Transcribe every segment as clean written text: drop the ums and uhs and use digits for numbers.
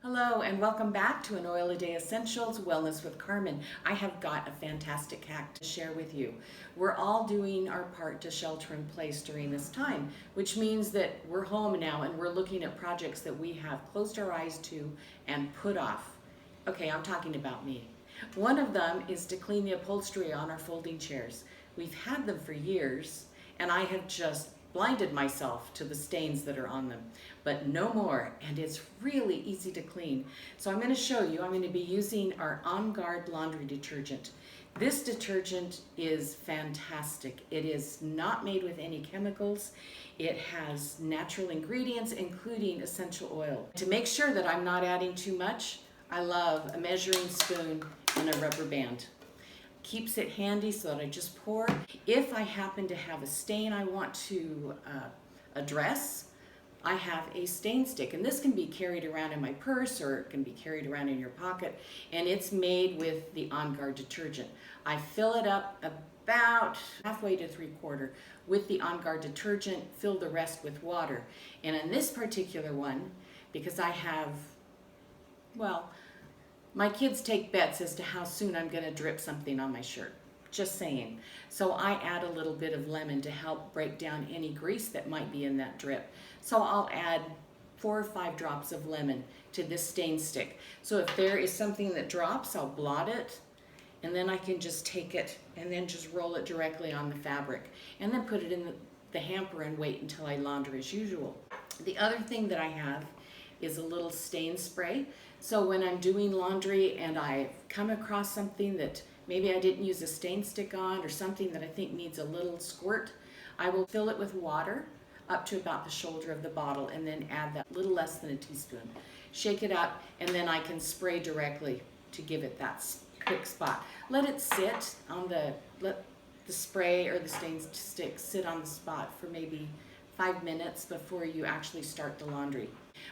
Hello and welcome back to An Oil a Day Essentials Wellness with Carmen. I have got a fantastic hack to share with you. We're all doing our part to shelter in place during this time, which means that we're home now and we're looking at projects that we have closed our eyes to and put off. Okay, I'm talking about me. One of them is to clean the upholstery on our folding chairs. We've had them for years and I have just blinded myself to the stains that are on them, but no more, and it's really easy to clean. So I'm going to show you, I'm going to be using our On Guard Laundry Detergent. This detergent is fantastic. It is not made with any chemicals. It has natural ingredients, including essential oil. To make sure that I'm not adding too much, I love a measuring spoon and a rubber band. Keeps it handy so that I just pour. If I happen to have a stain I want to address, I have a stain stick, and this can be carried around in my purse or it can be carried around in your pocket, and it's made with the On Guard detergent. I fill it up about halfway to 3/4 with the On Guard detergent, fill the rest with water. And in this particular one, because I have, well, my kids take bets as to how soon I'm going to drip something on my shirt. Just saying. So I add a little bit of lemon to help break down any grease that might be in that drip. So I'll add 4 or 5 drops of lemon to this stain stick. So if there is something that drops, I'll blot it, and then I can just take it and then just roll it directly on the fabric and then put it in the hamper and wait until I launder as usual. The other thing that I have is a little stain spray. So when I'm doing laundry and I come across something that maybe I didn't use a stain stick on, or something that I think needs a little squirt, I will fill it with water up to about the shoulder of the bottle and then add that little less than a teaspoon. Shake it up, and then I can spray directly to give it that quick spot. Let it sit on let the spray or the stain stick sit on the spot for maybe 5 minutes before you actually start the laundry.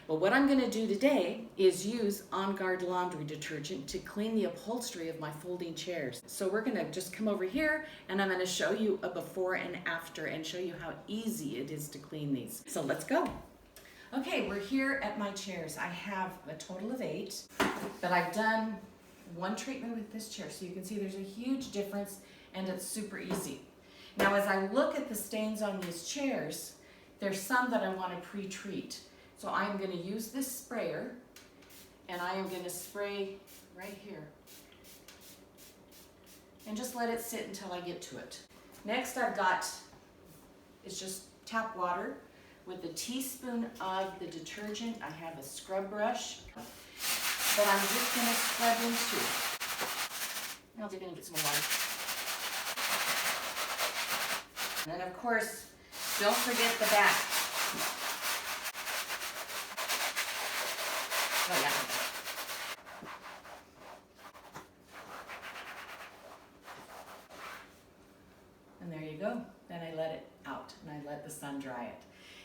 But what I'm going to do today is use On Guard Laundry Detergent to clean the upholstery of my folding chairs. So we're going to just come over here and I'm going to show you a before and after and show you how easy it is to clean these. So let's go. Okay, we're here at my chairs. I have a total of 8, but I've done one treatment with this chair. So you can see there's a huge difference and it's super easy. Now as I look at the stains on these chairs, there's some that I want to pre-treat. So I'm going to use this sprayer, and I am going to spray right here. And just let it sit until I get to it. Next I've got, it's just tap water with a teaspoon of the detergent. I have a scrub brush that I'm just going to scrub into. I'll dip in and get some more water. And then of course, don't forget the back. Oh, yeah. And there you go. Then I let it out and I let the sun dry it.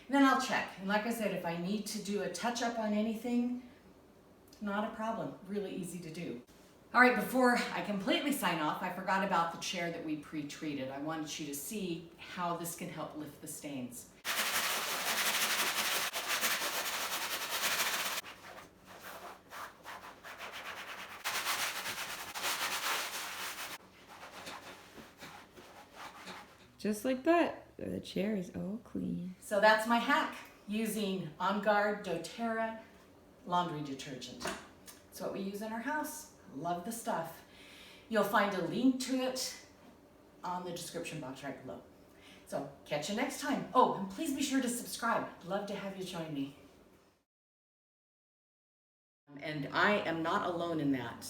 And then I'll check. And like I said, if I need to do a touch up on anything, not a problem. Really easy to do. All right, before I completely sign off, I forgot about the chair that we pre-treated. I wanted you to see how this can help lift the stains. Just like that, the chair is all clean. So that's my hack, using On Guard doTERRA laundry detergent. It's what we use in our house. Love the stuff. You'll find a link to it on the description box right below. So catch you next time. Oh, and please be sure to subscribe. Love to have you join me. And I am not alone in that.